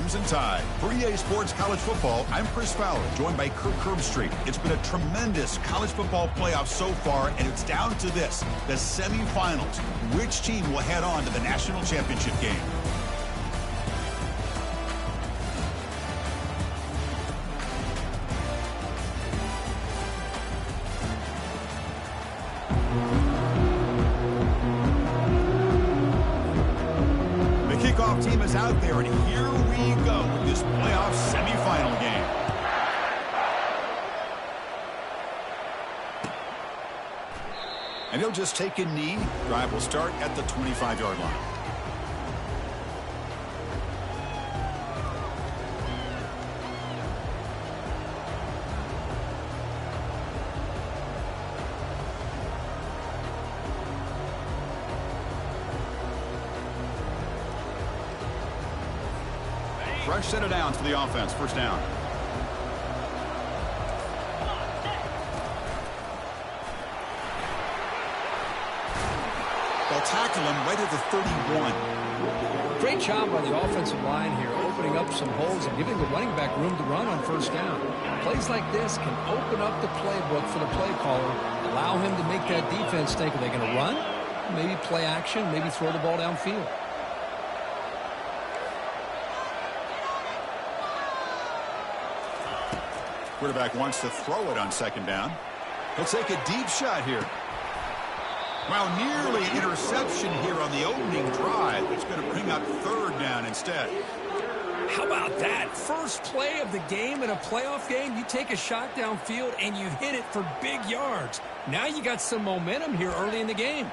Crimson Tide. For EA Sports College Football, I'm Chris Fowler, joined by Kirk Herbstreit. It's been a tremendous college football playoff so far, and it's down to this, the semifinals. Which team will head on to the national championship game? Team is out there, and here we go with this playoff semifinal game. And he'll just take a knee. Drive will start at the 25-yard line. Fresh set of downs for the offense. First down. They'll tackle him right at the 31. Great job by the offensive line here, opening up some holes and giving the running back room to run on first down. Plays like this can open up the playbook for the play caller, allow him to make that defense think, are they going to run? Maybe play action, maybe throw the ball downfield. Quarterback wants to throw it on second down. He'll take a deep shot here. Well, nearly interception here on the opening drive. It's going to bring up third down instead. How about that? First play of the game in a playoff game, you take a shot downfield and you hit it for big yards. Now you got some momentum here early in the game.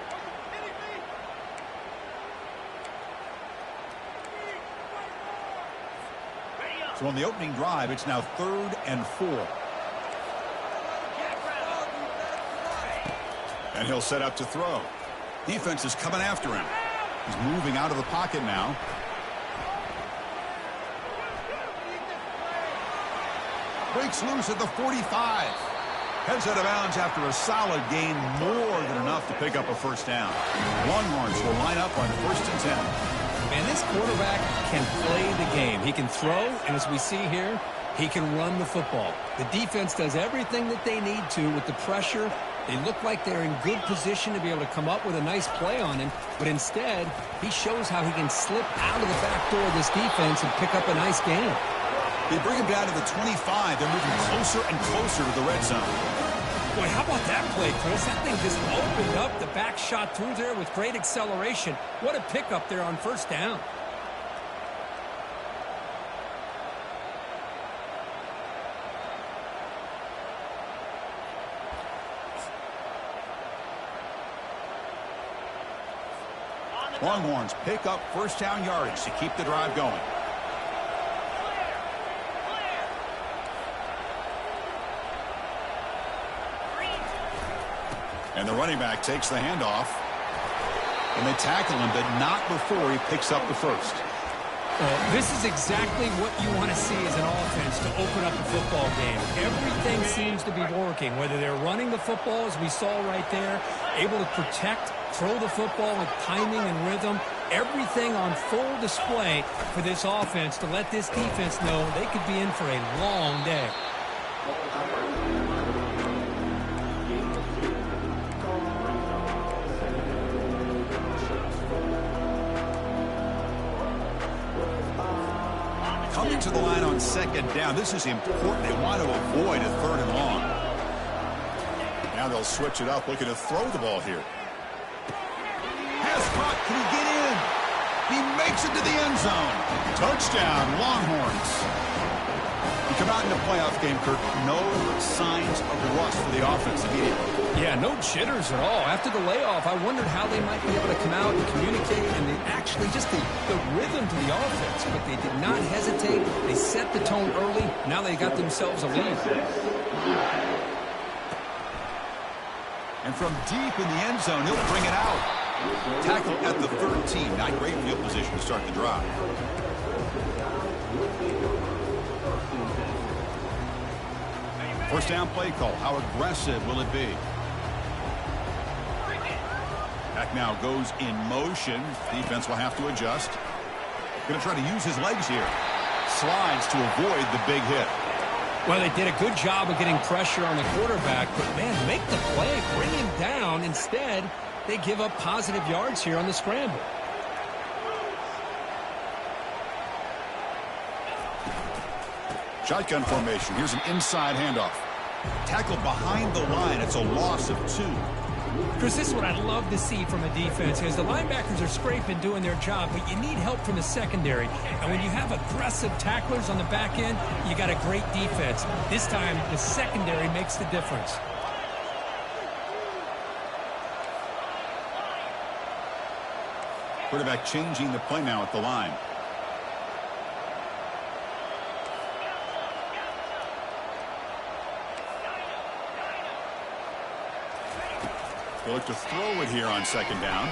So on the opening drive, it's now 3rd and 4. And he'll set up to throw. Defense is coming after him. He's moving out of the pocket now. Breaks loose at the 45. Heads out of bounds after a solid gain, more than enough to pick up a first down. Longhorns will line up on 1st and 10. And this quarterback can play the game. He can throw, and as we see here, he can run the football. The defense does everything that they need to with the pressure. They look like they're in good position to be able to come up with a nice play on him, but instead, he shows how he can slip out of the back door of this defense and pick up a nice gain. They bring him down to the 25. They're moving closer and closer to the red zone. Boy, how about that play, Chris? That thing just opened up. The back shot through there with great acceleration. What a pickup there on first down. Longhorns pick up first down yardage to keep the drive going. And the running back takes the handoff. And they tackle him, but not before he picks up the first. Well, this is exactly what you want to see as an offense to open up a football game. Everything seems to be working, whether they're running the football, as we saw right there, able to protect, throw the football with timing and rhythm. Everything on full display for this offense to let this defense know they could be in for a long day. Coming to the line on second down. This is important. They want to avoid a 3rd and long. Now they'll switch it up, looking to throw the ball here. Pass caught. Can he get in? He makes it to the end zone. Touchdown, Longhorns. You come out in the playoff game, Kirk, no signs of rust for the offense immediately. Yeah, no jitters at all. After the layoff, I wondered how they might be able to come out and communicate and actually just the rhythm to the offense. But they did not hesitate. They set the tone early. Now they got themselves a lead. And from deep in the end zone, he'll bring it out. Tackle at the 13. Not great field position to start the drive. First down play call. How aggressive will it be? Back now goes in motion. Defense will have to adjust. Going to try to use his legs here. slides to avoid the big hit. Well, they did a good job of getting pressure on the quarterback, but, man, make the play, bring him down. Instead, they give up positive yards here on the scramble. Shotgun formation. Here's an inside handoff. Tackle behind the line. It's a loss of 2. Chris, this is what I'd love to see from a defense is the linebackers are scraping, doing their job, but you need help from the secondary. And when you have aggressive tacklers on the back end, you got a great defense. This time, the secondary makes the difference. Quarterback changing the play now at the line. They look to throw it here on second down.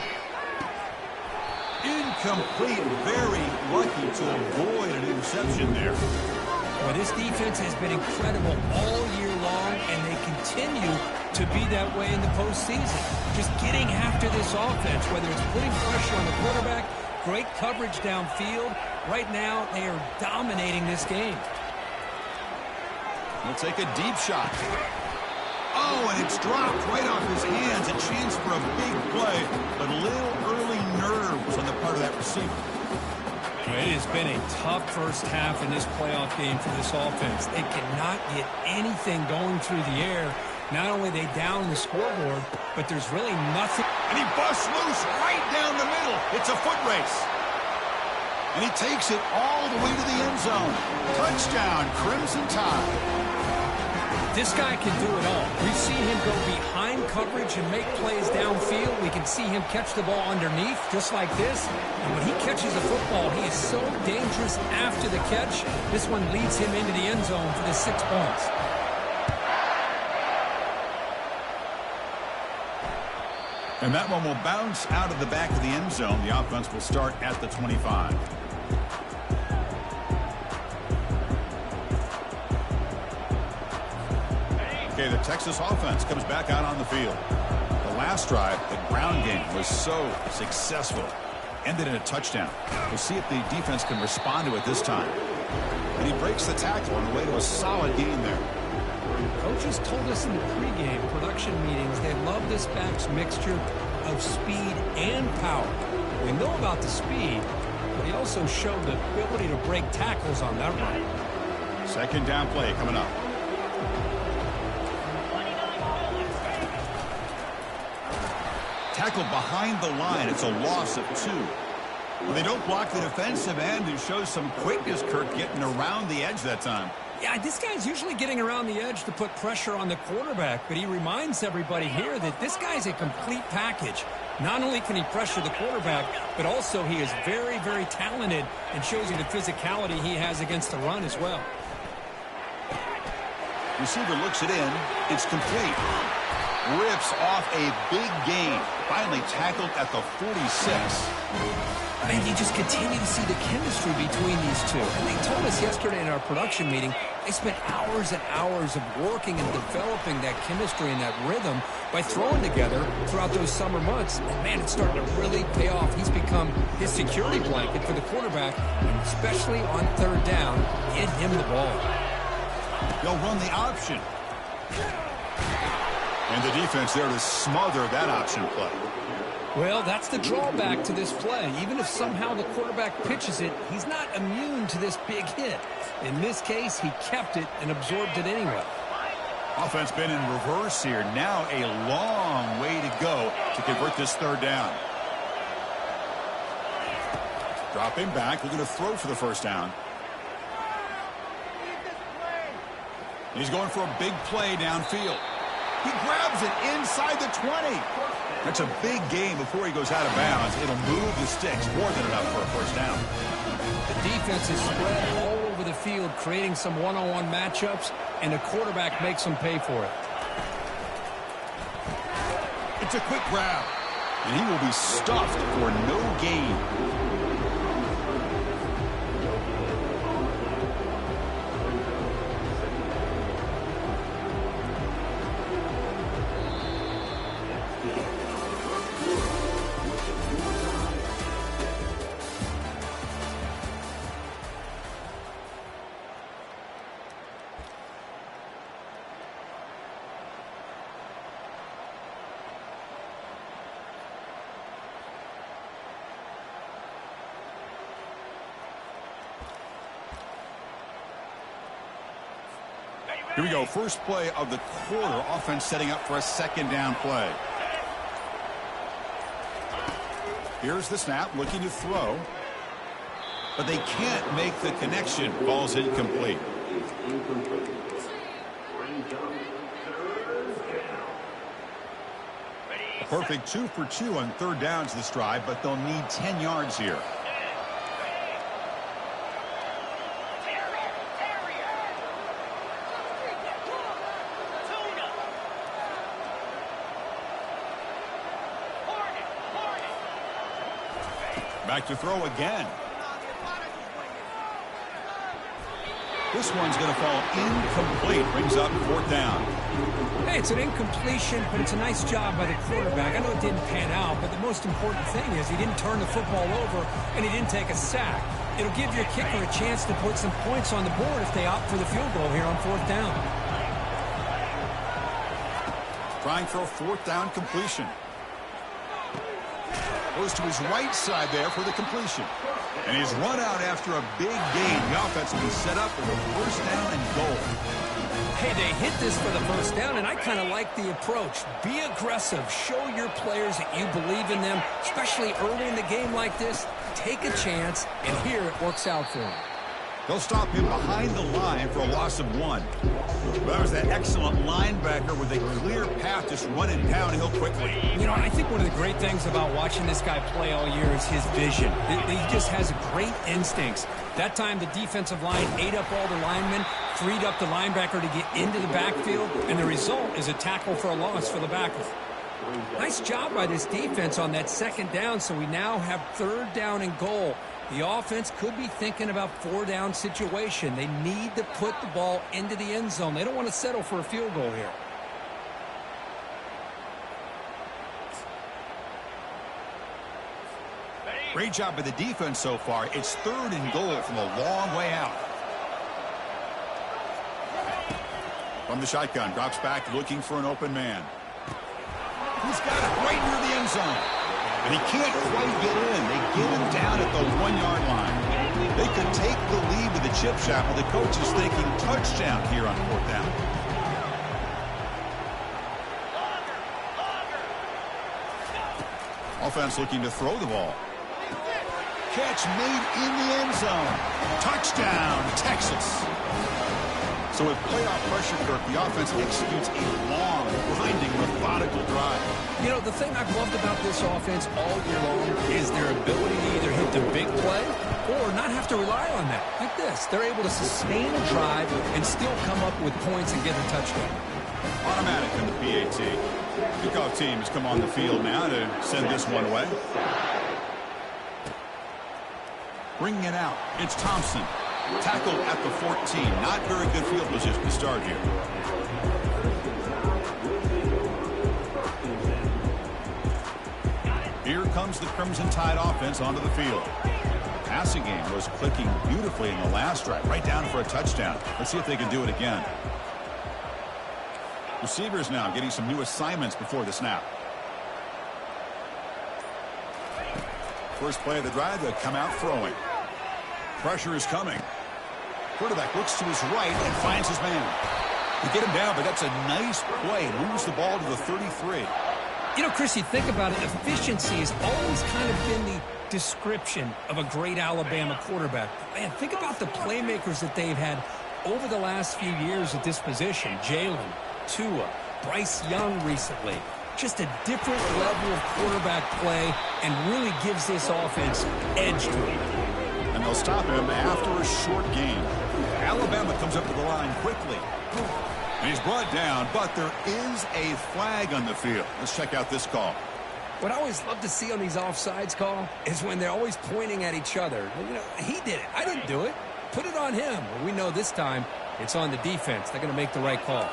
Incomplete. Very lucky to avoid an interception there. Well, this defense has been incredible all year long, and they continue to be that way in the postseason. Just getting after this offense, whether it's putting pressure on the quarterback, great coverage downfield. Right now, they are dominating this game. He'll take a deep shot. Oh, and it's dropped right off his hands. A chance for a big play, but a little early nerves on the part of that receiver. It has been a tough first half in this playoff game for this offense. They cannot get anything going through the air. Not only are they down the scoreboard, but there's really nothing. And he busts loose right down the middle. It's a foot race. And he takes it all the way to the end zone. Touchdown, Crimson Tide. This guy can do it all. We've seen him go behind coverage and make plays downfield. We can see him catch the ball underneath just like this. And when he catches the football, he is so dangerous after the catch. This one leads him into the end zone for the 6 points. And that one will bounce out of the back of the end zone. The offense will start at the 25. Okay, the Texas offense comes back out on the field. The last drive, the ground game, was so successful. Ended in a touchdown. We'll see if the defense can respond to it this time. And he breaks the tackle on the way to a solid game there. Coaches told us in the pregame production meetings they love this back's mixture of speed and power. We know about the speed, but he also showed the ability to break tackles on that run. Second down play coming up. Tackle behind the line. It's a loss of 2. Well, they don't block the defensive end, who shows some quickness, Kirk, getting around the edge that time. Yeah, this guy's usually getting around the edge to put pressure on the quarterback, but he reminds everybody here that this guy's a complete package. Not only can he pressure the quarterback, but also he is very, very talented and shows you the physicality he has against the run as well. Receiver looks it in. It's complete. Rips off a big gain. Finally tackled at the 46. Man, you just continue to see the chemistry between these two. And they told us yesterday in our production meeting, they spent hours and hours of working and developing that chemistry and that rhythm by throwing together throughout those summer months. And, man, it's starting to really pay off. He's become his security blanket for the quarterback, and especially on third down, get him the ball. They'll run the option. And the defense there to smother that option play. Well, that's the drawback to this play. Even if somehow the quarterback pitches it, he's not immune to this big hit. In this case, he kept it and absorbed it anyway. Offense been in reverse here. Now a long way to go to convert this third down. Drop him back. Looking to throw for the first down. He's going for a big play downfield. He grabs it inside the 20. That's a big gain before he goes out of bounds. It'll move the sticks, more than enough for a first down. The defense is spread all over the field, creating some one-on-one matchups, and the quarterback makes them pay for it. It's a quick grab, and he will be stuffed for no gain. Here we go. First play of the quarter. Offense setting up for a second down play. Here's the snap, looking to throw. But they can't make the connection. Ball's incomplete. A perfect 2 for 2 on third downs this drive, but they'll need 10 yards here. Back to throw again. This one's going to fall incomplete. Brings up fourth down. Hey, it's an incompletion, but it's a nice job by the quarterback. I know it didn't pan out, but the most important thing is he didn't turn the football over and he didn't take a sack. It'll give your kicker a chance to put some points on the board if they opt for the field goal here on fourth down. Trying for a fourth down completion. Goes to his right side there for the completion. And he's run out after a big gain. The offense will be set up for the first down and goal. Hey, they hit this for the first down, and I kind of like the approach. Be aggressive. Show your players that you believe in them, especially early in the game like this. Take a chance, and here it works out for them. They'll stop him behind the line for a loss of 1. That was that excellent linebacker with a clear path just running downhill quickly. You know, I think one of the great things about watching this guy play all year is his vision. He just has great instincts. That time the defensive line ate up all the linemen, freed up the linebacker to get into the backfield, and the result is a tackle for a loss for the backer. Nice job by this defense on that second down, so we now have third down and goal. The offense could be thinking about four-down situation. They need to put the ball into the end zone. They don't want to settle for a field goal here. Great job by the defense so far. It's third and goal from a long way out. From the shotgun, drops back looking for an open man. He's got it right near the end zone. And he can't quite get in. They get him down at the 1-yard line. They could take the lead with the chip shot, but the coach is thinking touchdown here on fourth down. Offense looking to throw the ball. Catch made in the end zone. Touchdown, Texas. So with playoff pressure, Kirk, the offense executes a long, grinding, methodical drive. You know, the thing I've loved about this offense all year long is their ability to either hit the big play or not have to rely on that. Like this. They're able to sustain a drive and still come up with points and get a touchdown. Automatic in the PAT. Kickoff team has come on the field now to send this one away. Bringing it out, it's Thompson. Tackled at the 14. Not very good field position to start here. Here comes the Crimson Tide offense onto the field. The passing game was clicking beautifully in the last drive, right down for a touchdown. Let's see if they can do it again. Receivers now getting some new assignments before the snap. First play of the drive, they come out throwing. Pressure is coming. Quarterback looks to his right and finds his man. They get him down, but that's a nice play. Moves the ball to the 33. You know, Chris, you think about it, efficiency has always kind of been the description of a great Alabama quarterback. Man, think about the playmakers that they've had over the last few years at this position. Jalen, Tua, Bryce Young recently. Just a different level of quarterback play and really gives this offense edge to it. And they'll stop him after a short game. Alabama comes up to the line quickly. And he's brought down, but there is a flag on the field. Let's check out this call. What I always love to see on these offsides call is when they're always pointing at each other. You know, he did it. I didn't do it. Put it on him. Well, we know this time it's on the defense. They're going to make the right call.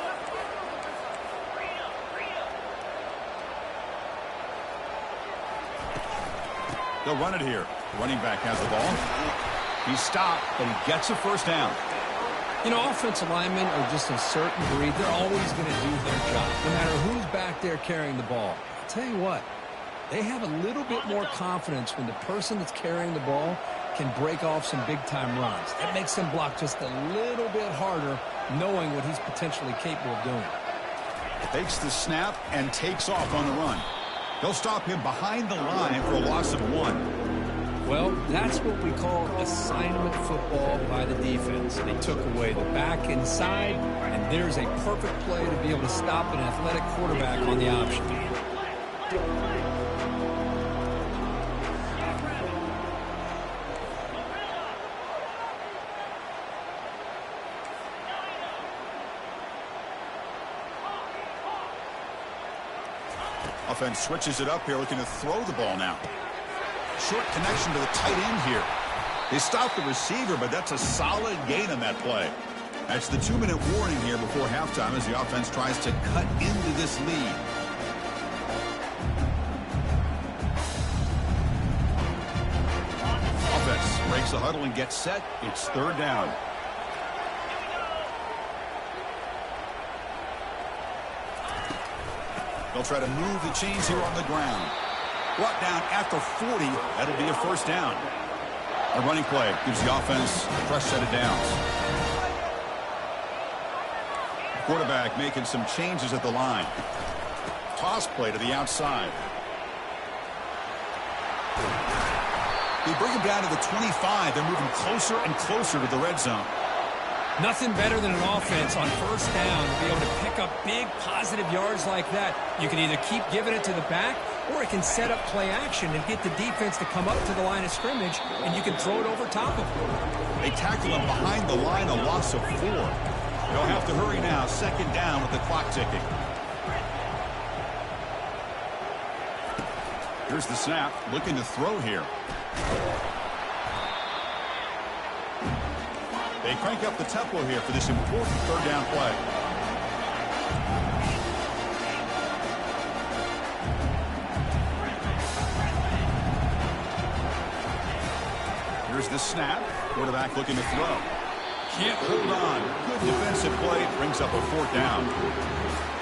They'll run it here. The running back has the ball. He's stopped, but he gets a first down. You know, offensive linemen are just a certain breed. They're always going to do their job, no matter who's back there carrying the ball. I'll tell you what, they have a little bit more confidence when the person that's carrying the ball can break off some big-time runs. That makes him block just a little bit harder, knowing what he's potentially capable of doing. Fakes the snap and takes off on the run. They'll stop him behind the line for a loss of 1. Well, that's what we call assignment football by the defense. They took away the back inside, and there's a perfect play to be able to stop an athletic quarterback on the option. Offense switches it up here, looking to throw the ball now. Short connection to the tight end here. They stop the receiver, but that's a solid gain on that play. That's the 2-minute warning here before halftime as the offense tries to cut into this lead. Offense breaks the huddle and gets set. It's 3rd down. They'll try to move the chains here on the ground. Brought down after 40. That'll be a 1st down. A running play gives the offense a fresh set of downs. Quarterback making some changes at the line. Toss play to the outside. They bring him down to the 25. They're moving closer and closer to the red zone. Nothing better than an offense on 1st down to be able to pick up big positive yards like that. You can either keep giving it to the back, or it can set up play action and get the defense to come up to the line of scrimmage, and you can throw it over top of them. They tackle him behind the line, a loss of 4. They'll have to hurry now, 2nd down with the clock ticking. Here's the snap, looking to throw here. They crank up the tempo here for this important 3rd down play. Here's the snap. Quarterback looking to throw. Can't hold on. Good defensive play. Brings up a 4th down.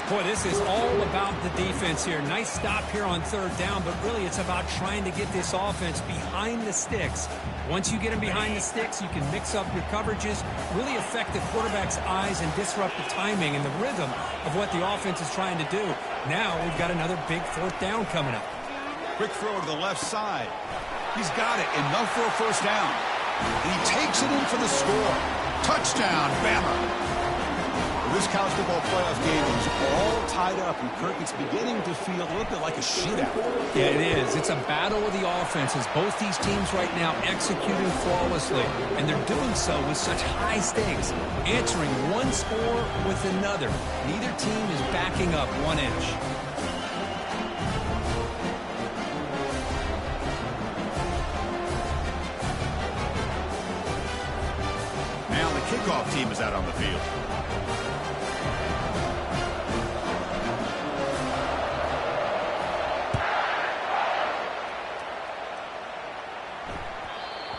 Boy, this is all about the defense here. Nice stop here on 3rd down, but really it's about trying to get this offense behind the sticks. Once you get them behind the sticks, you can mix up your coverages, really affect the quarterback's eyes and disrupt the timing and the rhythm of what the offense is trying to do. Now we've got another big 4th down coming up. Quick throw to the left side. He's got it. Enough for a 1st down. And he takes it in for the score. Touchdown, BAMA. This college football playoff game is all tied up, and Kirk, it's beginning to feel a little bit like a shootout. Yeah, it is. It's a battle of the offenses. Both these teams right now executing flawlessly, and they're doing so with such high stakes, answering one score with another. Neither team is backing up 1 inch. Now the kickoff team is out on the field.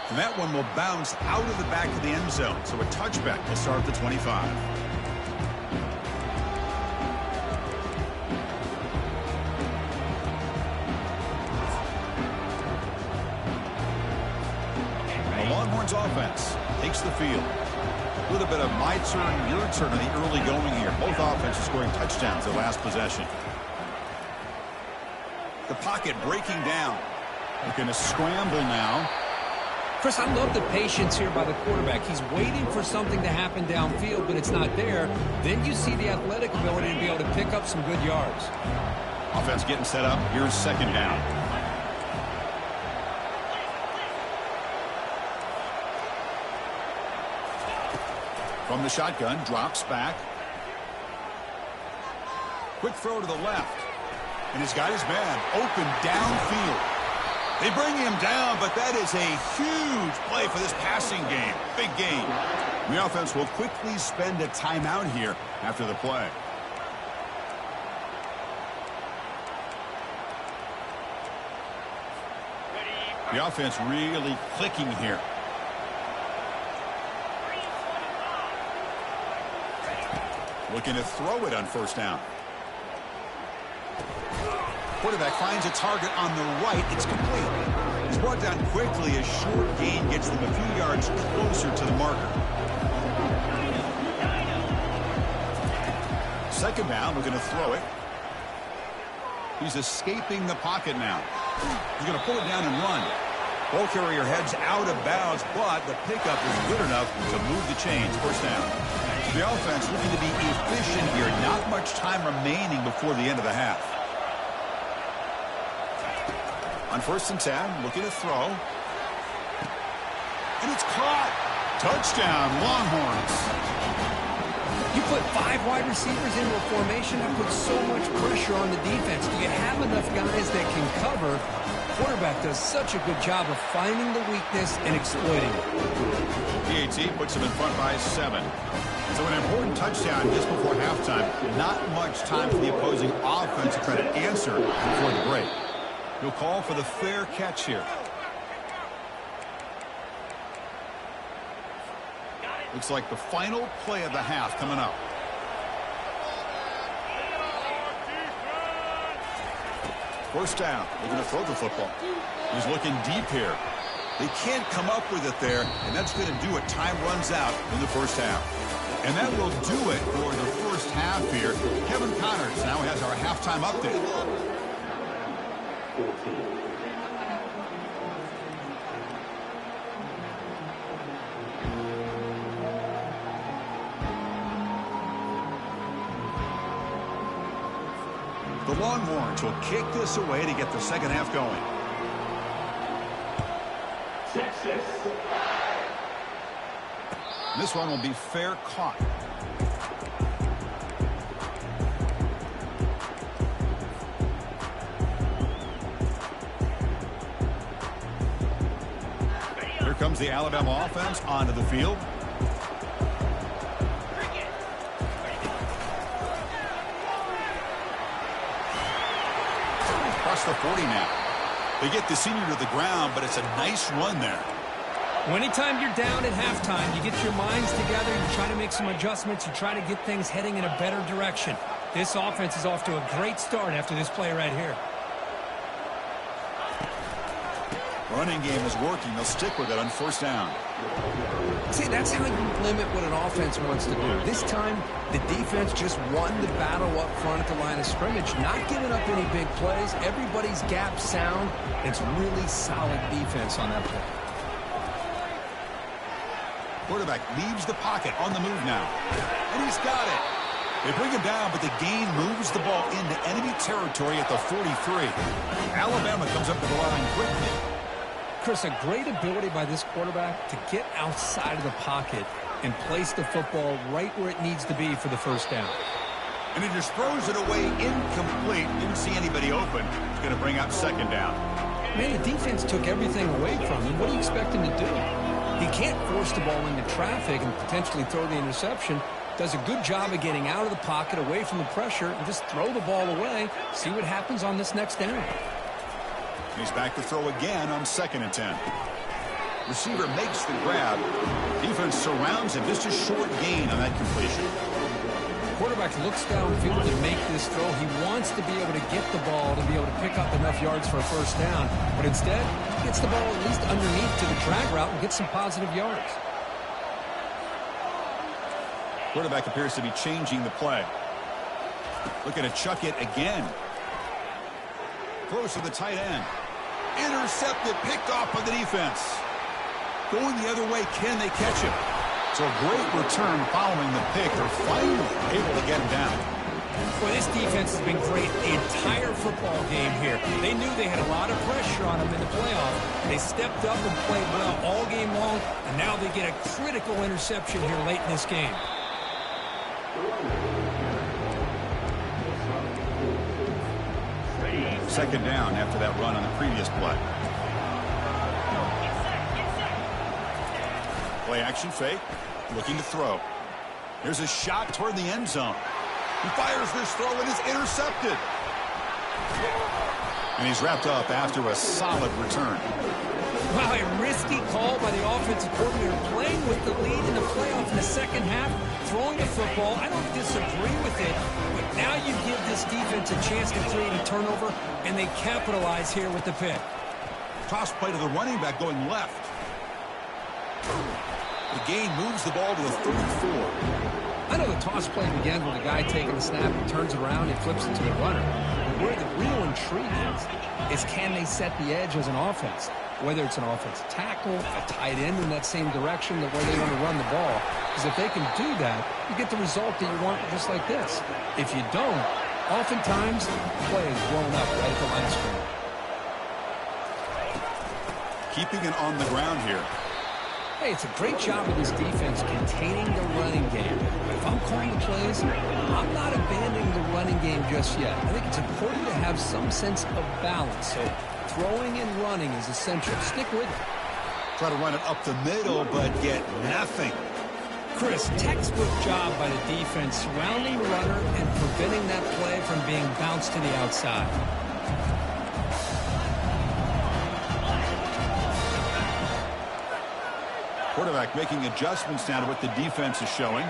And that one will bounce out of the back of the end zone. So a touchback will start at the 25. The Longhorns offense takes the field. A little bit of my turn, your turn in the early going here. Both offenses scoring touchdowns their last possession. The pocket breaking down. They're going to scramble now. Chris, I love the patience here by the quarterback. He's waiting for something to happen downfield, but it's not there. Then you see the athletic ability to be able to pick up some good yards. Offense getting set up. Here's 2nd down. From the shotgun, drops back. Quick throw to the left. And he's got his man open downfield. They bring him down, but that is a huge play for this passing game. Big game. The offense will quickly spend a timeout here after the play. The offense really clicking here. Looking to throw it on 1st down. Quarterback finds a target on the right. It's complete. It's brought down quickly. A short gain gets them a few yards closer to the marker. Second down, we're going to throw it. He's escaping the pocket now. He's going to pull it down and run. Ball carrier heads out of bounds, but the pickup is good enough to move the chains. First down. The offense looking to be efficient here. Not much time remaining before the end of the half. On 1st and 10, looking to throw. And it's caught. Touchdown, Longhorns. You put 5 wide receivers into a formation, that puts so much pressure on the defense. Do you have enough guys that can cover? Quarterback does such a good job of finding the weakness and exploiting it. PAT puts him in front by 7. So an important touchdown just before halftime. Not much time for the opposing offense to try to answer before the break. He'll call for the fair catch here. Looks like the final play of the half coming up. First down. They're going to throw the football. He's looking deep here. They can't come up with it there, and that's going to do it. Time runs out in the first half. And that will do it for the first half here. Kevin Connors now has our halftime update. The Longhorns will kick this away to get the second half going. This one will be fair caught. Here comes the Alabama offense onto the field. Across the 40 now. They get the senior to the ground, but it's a nice run there. Well, anytime you're down at halftime, you get your minds together, you try to make some adjustments, you try to get things heading in a better direction. This offense is off to a great start after this play right here. Running game is working. They'll stick with it on first down. See, that's how you limit what an offense wants to do. This time, the defense just won the battle up front at the line of scrimmage, not giving up any big plays. Everybody's gap sound. It's really solid defense on that play. Quarterback leaves the pocket on the move now. And he's got it. They bring him down, but the gain moves the ball into enemy territory at the 43. Alabama comes up to the line quickly. Chris, a great ability by this quarterback to get outside of the pocket and place the football right where it needs to be for the first down. And he just throws it away incomplete. Didn't see anybody open. It's going to bring up second down. Man, the defense took everything away from him. What do you expect him to do? He can't force the ball into traffic and potentially throw the interception. Does a good job of getting out of the pocket, away from the pressure, and just throw the ball away. See what happens on this next down. He's back to throw again on 2nd and 10. Receiver makes the grab. Defense surrounds him. Just a short gain on that completion. Quarterback looks downfield to make this throw. He wants to be able to get the ball to be able to pick up enough yards for a first down. But instead, he gets the ball at least underneath to the drag route and gets some positive yards. Quarterback appears to be changing the play. Looking to chuck it again. Close to the tight end. Intercepted, picked off by the defense. Going the other way, can they catch him? So a great return following the pick. They're finally able to get him down. Well, this defense has been great the entire football game here. They knew they had a lot of pressure on them in the playoff. They stepped up and played well all game long, and now they get a critical interception here late in this game. Second down after that run on the previous play. Play action fake. Looking to throw. Here's a shot toward the end zone. He fires this throw and is intercepted. And he's wrapped up after a solid return. Wow, a risky call by the offensive coordinator, playing with the lead in the playoff in the second half, throwing the football. I don't disagree with it, but now you give this defense a chance to create a turnover, and they capitalize here with the pick. Toss play to the running back going left. The gain moves the ball to the 34. I know the toss play begins with a guy taking the snap and turns it around and flips it to the runner. But where the real intrigue is can they set the edge as an offense? Whether it's an offensive tackle, a tight end in that same direction that where they want to run the ball. Because if they can do that, you get the result that you want just like this. If you don't, oftentimes the play is blown up right at the line of scrimmage. Keeping it on the ground here. Hey, it's a great job of this defense containing the running game. If I'm calling the plays, I'm not abandoning the running game just yet. I think it's important to have some sense of balance. So throwing and running is essential. Stick with it. Try to run it up the middle, but get nothing. Chris, textbook job by the defense surrounding the runner and preventing that play from being bounced to the outside. Quarterback making adjustments now to what the defense is showing.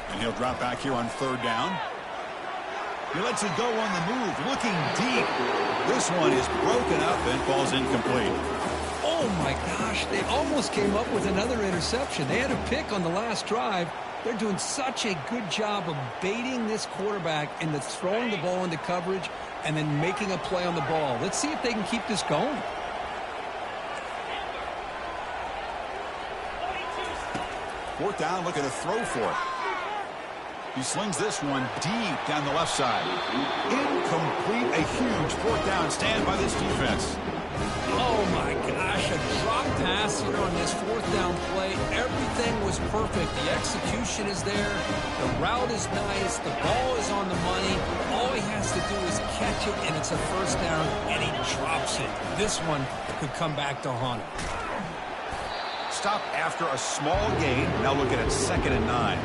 And he'll drop back here on 3rd down. He lets it go on the move, looking deep. This one is broken up and falls incomplete. Oh, my gosh. They almost came up with another interception. They had a pick on the last drive. They're doing such a good job of baiting this quarterback into throwing the ball into coverage and then making a play on the ball. Let's see if they can keep this going. Fourth down, looking to throw for it. He slings this one deep down the left side. Incomplete, a huge 4th down stand by this defense. Oh, my gosh, a drop pass here on this 4th down play. Everything was perfect. The execution is there. The route is nice. The ball is on the money. All he has to do is catch it, and it's a 1st down, and he drops it. This one could come back to haunt him. Stop after a small gain. Now looking at 2nd and 9.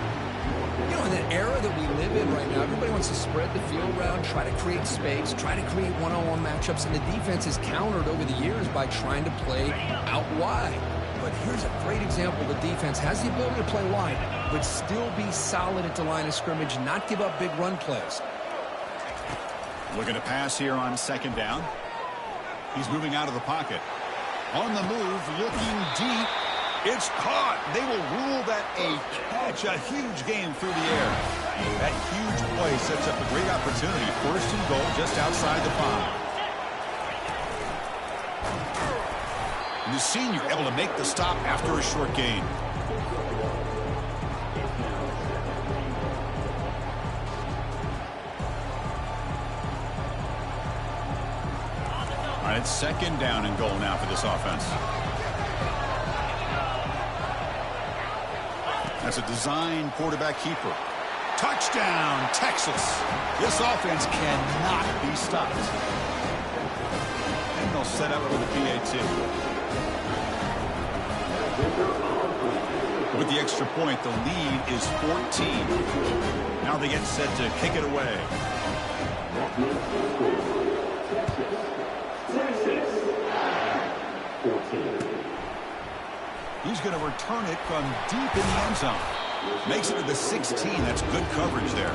You know, in the era that we live in right now, everybody wants to spread the field around, try to create space, try to create one-on-one matchups, and the defense is countered over the years by trying to play out wide. But here's a great example. The defense has the ability to play wide, but still be solid at the line of scrimmage, not give up big run plays. Looking to pass here on 2nd down. He's moving out of the pocket. On the move, looking deep. It's caught. They will rule that a catch. A huge game through the air. That huge play sets up a great opportunity. 1st and goal just outside the 5. And the senior able to make the stop after a short gain. All right, it's 2nd down and goal now for this offense. That's a design quarterback keeper. Touchdown, Texas. This offense cannot be stopped. And they'll set up for the PAT. With the extra point, the lead is 14. Now they get set to kick it away. He's going to return it from deep in the end zone. Makes it to the 16. That's good coverage there.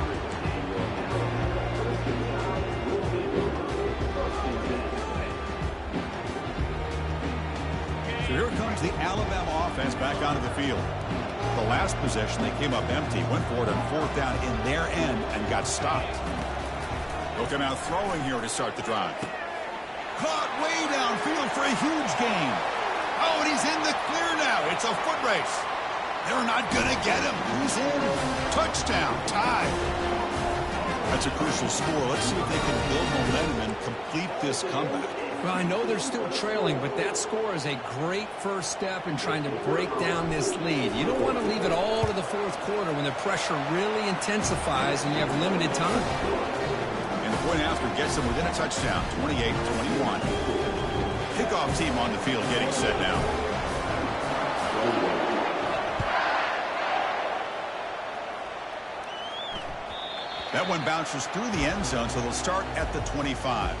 So here comes the Alabama offense back onto the field. The last possession, they came up empty, went for it on 4th down in their end and got stopped. They'll come out throwing here to start the drive. Caught way downfield for a huge gain. Oh, and he's in the clear now. It's a foot race. They're not going to get him. He's in. Touchdown. Tie. That's a crucial score. Let's see if they can build momentum and complete this comeback. Well, I know they're still trailing, but that score is a great first step in trying to break down this lead. You don't want to leave it all to the 4th quarter when the pressure really intensifies and you have limited time. And the point after gets them within a touchdown, 28-21. Kickoff team on the field getting set now. That one bounces through the end zone, so they'll start at the 25.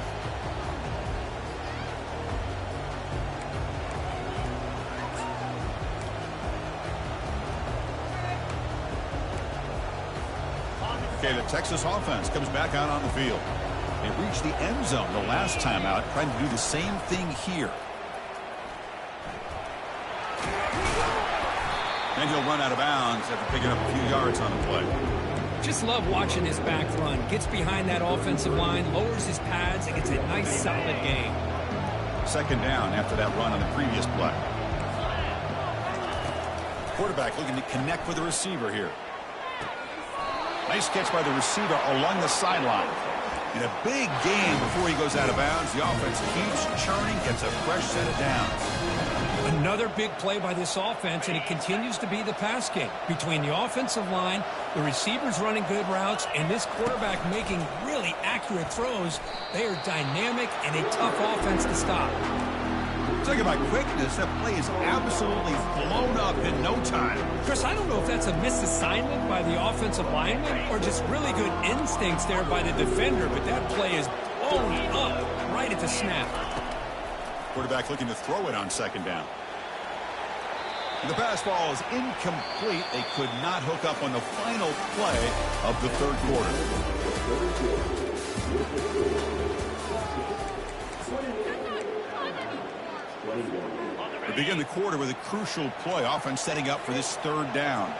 Okay, the Texas offense comes back out on the field. They reached the end zone the last time out, trying to do the same thing here. And he'll run out of bounds after picking up a few yards on the play. Just love watching his back run. Gets behind that offensive line, lowers his pads, and gets a nice solid gain. Second down after that run on the previous play. Quarterback looking to connect with the receiver here. Nice catch by the receiver along the sideline. In a big game before he goes out of bounds, the offense keeps churning, gets a fresh set of downs. Another big play by this offense, and it continues to be the pass game. Between the offensive line, the receivers running good routes, and this quarterback making really accurate throws, they are dynamic and a tough offense to stop. Talking about quickness, that play is absolutely blown up in no time. Chris, I don't know if that's a misassignment by the offensive lineman or just really good instincts there by the defender, but that play is blown up right at the snap. Quarterback looking to throw it on second down. And the pass ball is incomplete. They could not hook up on the final play of the third quarter. We begin the quarter with a crucial play. Offense setting up for this third down.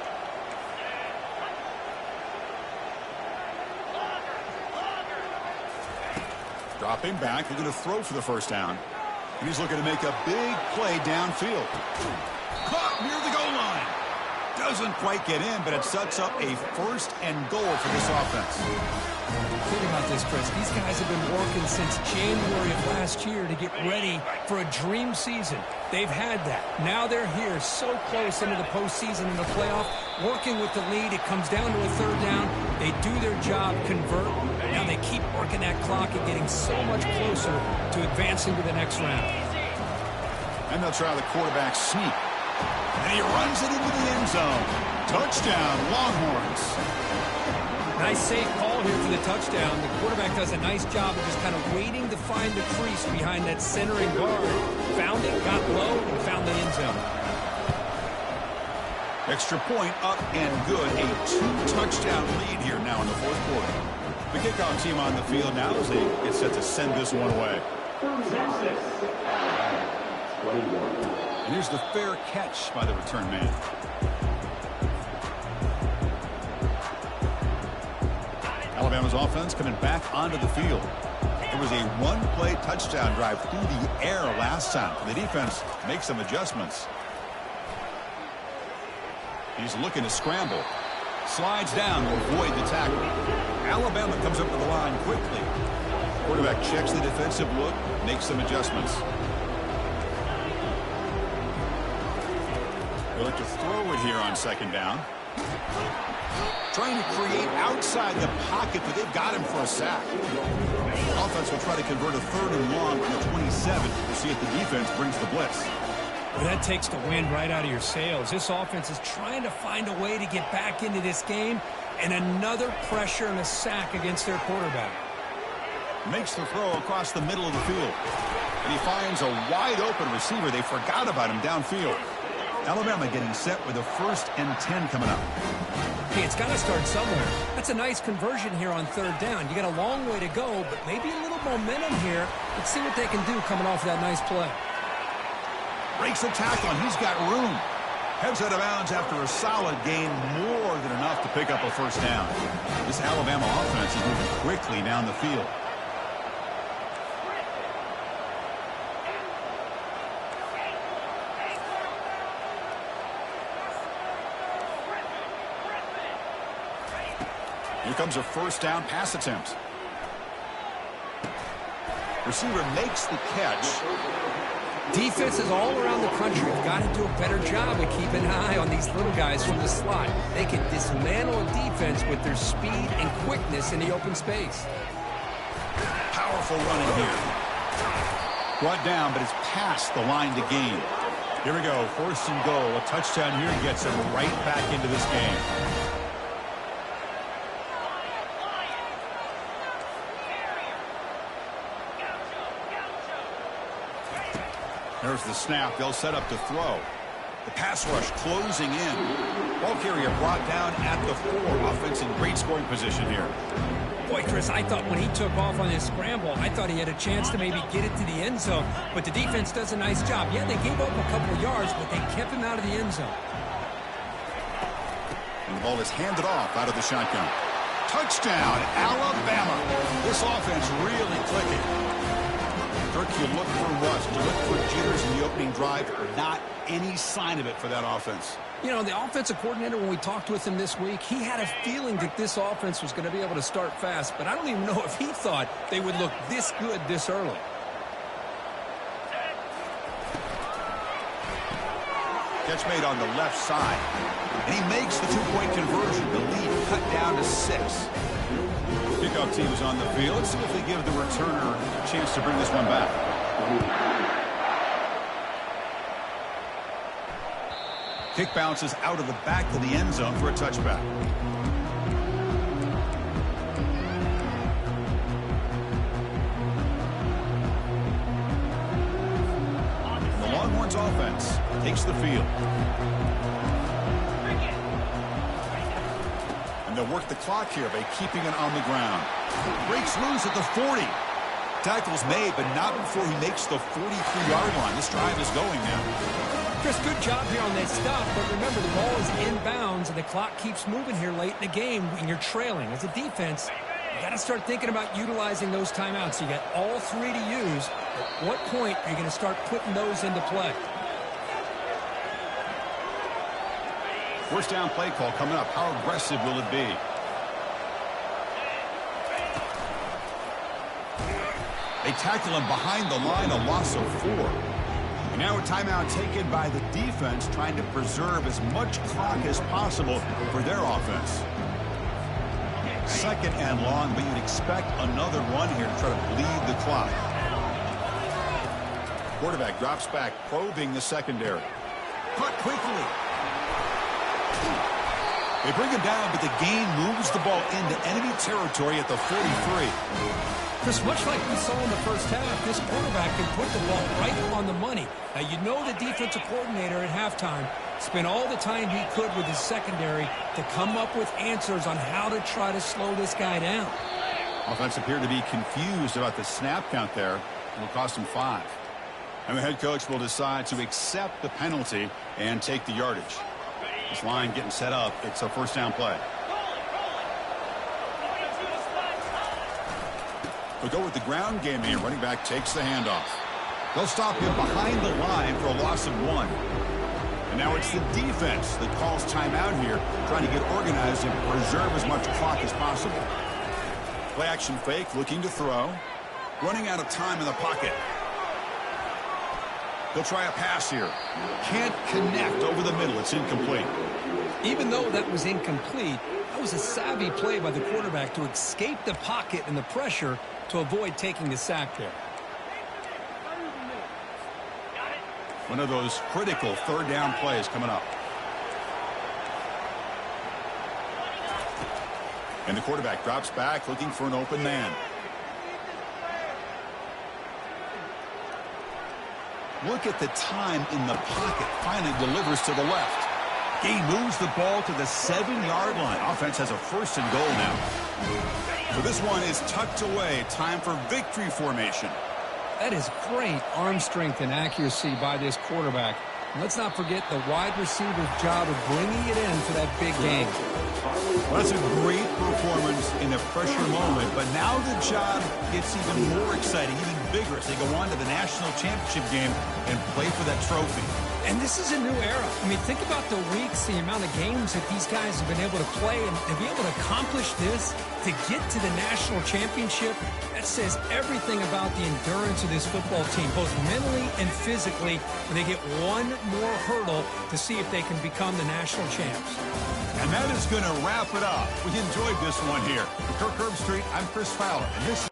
Dropping back, looking to throw for the first down. And he's looking to make a big play downfield. Caught near the goal line. Doesn't quite get in, but it sets up a first and goal for this offense. Think about this, Chris. These guys have been working since January of last year to get ready for a dream season. They've had that. Now they're here so close into the postseason and the playoff, working with the lead. It comes down to a third down. They do their job, convert. Now they keep working that clock and getting so much closer to advancing to the next round. And they'll try the quarterback sneak. And he runs it into the end zone. Touchdown, Longhorns. Nice safe call here for the touchdown. The quarterback does a nice job of just kind of waiting to find the crease behind that centering guard. Found it, got low, and found the end zone. Extra point up and good. A 2-touchdown lead here now in the fourth quarter. The kickoff team on the field now as they get set to send this one away. And here's the fair catch by the return man. Alabama's offense coming back onto the field. It was a one-play touchdown drive through the air last time. The defense makes some adjustments. He's looking to scramble. Slides down to avoid the tackle. Alabama comes up to the line quickly. Quarterback checks the defensive look, makes some adjustments. They look to throw it here on second down. Trying to create outside the pocket, but they've got him for a sack. Offense will try to convert a third and long from the 27. We'll see if the defense brings the blitz. Well, that takes the wind right out of your sails. This offense is trying to find a way to get back into this game, and another pressure and a sack against their quarterback. Makes the throw across the middle of the field. And he finds a wide open receiver. They forgot about him downfield. Alabama getting set with a 1st and 10 coming up. Hey, it's got to start somewhere. That's a nice conversion here on third down. You got a long way to go, but maybe a little momentum here. Let's see what they can do coming off that nice play. Breaks a tackle, and he's got room. Heads out of bounds after a solid gain, more than enough to pick up a first down. This Alabama offense is moving quickly down the field. Here comes a first down pass attempt. Receiver makes the catch. Defenses all around the country have got to do a better job of keeping an eye on these little guys from the slot. They can dismantle a defense with their speed and quickness in the open space. Powerful running here. Brought down, but it's past the line to gain. Here we go, 1st and goal. A touchdown here gets them right back into this game. There's the snap. They'll set up to throw. The pass rush closing in. Ball carrier brought down at the 4. Offense in great scoring position here. Boy, Chris, I thought when he took off on his scramble, I thought he had a chance to maybe get it to the end zone. But the defense does a nice job. Yeah, they gave up a couple of yards, but they kept him out of the end zone. And the ball is handed off out of the shotgun. Touchdown, Alabama. This offense really clicking. Kirk, you look for rust, you look for jitters in the opening drive. Not any sign of it for that offense. You know, the offensive coordinator, when we talked with him this week, he had a feeling that this offense was going to be able to start fast, but I don't even know if he thought they would look this good this early. Catch made on the left side. And he makes the two-point conversion. The lead cut down to 6. Kickoff team is on the field. Let's see if they give the returner a chance to bring this one back. Kick bounces out of the back of the end zone for a touchback. The Longhorns offense takes the field. And they'll work the clock here by keeping it on the ground. Breaks loose at the 40. Tackle's made, but not before he makes the 43-yard line. This drive is going now. Chris, good job here on that stop, but remember, the ball is inbounds, and the clock keeps moving here late in the game when you're trailing. As a defense, you got to start thinking about utilizing those timeouts. You got all 3 to use. At what point are you going to start putting those into play? First down play call coming up. How aggressive will it be? They tackle him behind the line, a loss of 4. And now a timeout taken by the defense, trying to preserve as much clock as possible for their offense. 2nd and long, but you'd expect another run here to try to bleed the clock. Quarterback drops back, probing the secondary. Caught quickly. They bring him down, but the gain moves the ball into enemy territory at the 43. Chris, much like we saw in the first half, this quarterback can put the ball right on the money. Now, you know the defensive coordinator at halftime spent all the time he could with his secondary to come up with answers on how to try to slow this guy down. Offense appeared to be confused about the snap count there. It will cost him 5. And the head coach will decide to accept the penalty and take the yardage. This line getting set up. It's a first down play. We'll go with the ground game here. Running back takes the handoff. They'll stop him behind the line for a loss of 1. And now it's the defense that calls timeout here, trying to get organized and preserve as much clock as possible. Play action fake, looking to throw. Running out of time in the pocket. He'll try a pass here. Can't connect over the middle. It's incomplete. Even though that was incomplete, that was a savvy play by the quarterback to escape the pocket and the pressure to avoid taking the sack there. One of those critical third down plays coming up. And the quarterback drops back, looking for an open man. Look at the time in the pocket. Finally delivers to the left. He moves the ball to the 7-yard line. Offense has a 1st and goal now. So this one is tucked away. Time for victory formation. That is great arm strength and accuracy by this quarterback. And let's not forget the wide receiver's job of bringing it in for that big game. Well, that's a great performance in a pressure moment, but now the job gets even more exciting, even bigger as they go on to the national championship game and play for that trophy. And this is a new era. I mean, think about the weeks, the amount of games that these guys have been able to play, and to be able to accomplish this, to get to the national championship, that says everything about the endurance of this football team, both mentally and physically, when they get one more hurdle to see if they can become the national champs. And that is going to wrap it up. We enjoyed this one here. Kirk Herbstreit, I'm Chris Fowler, and this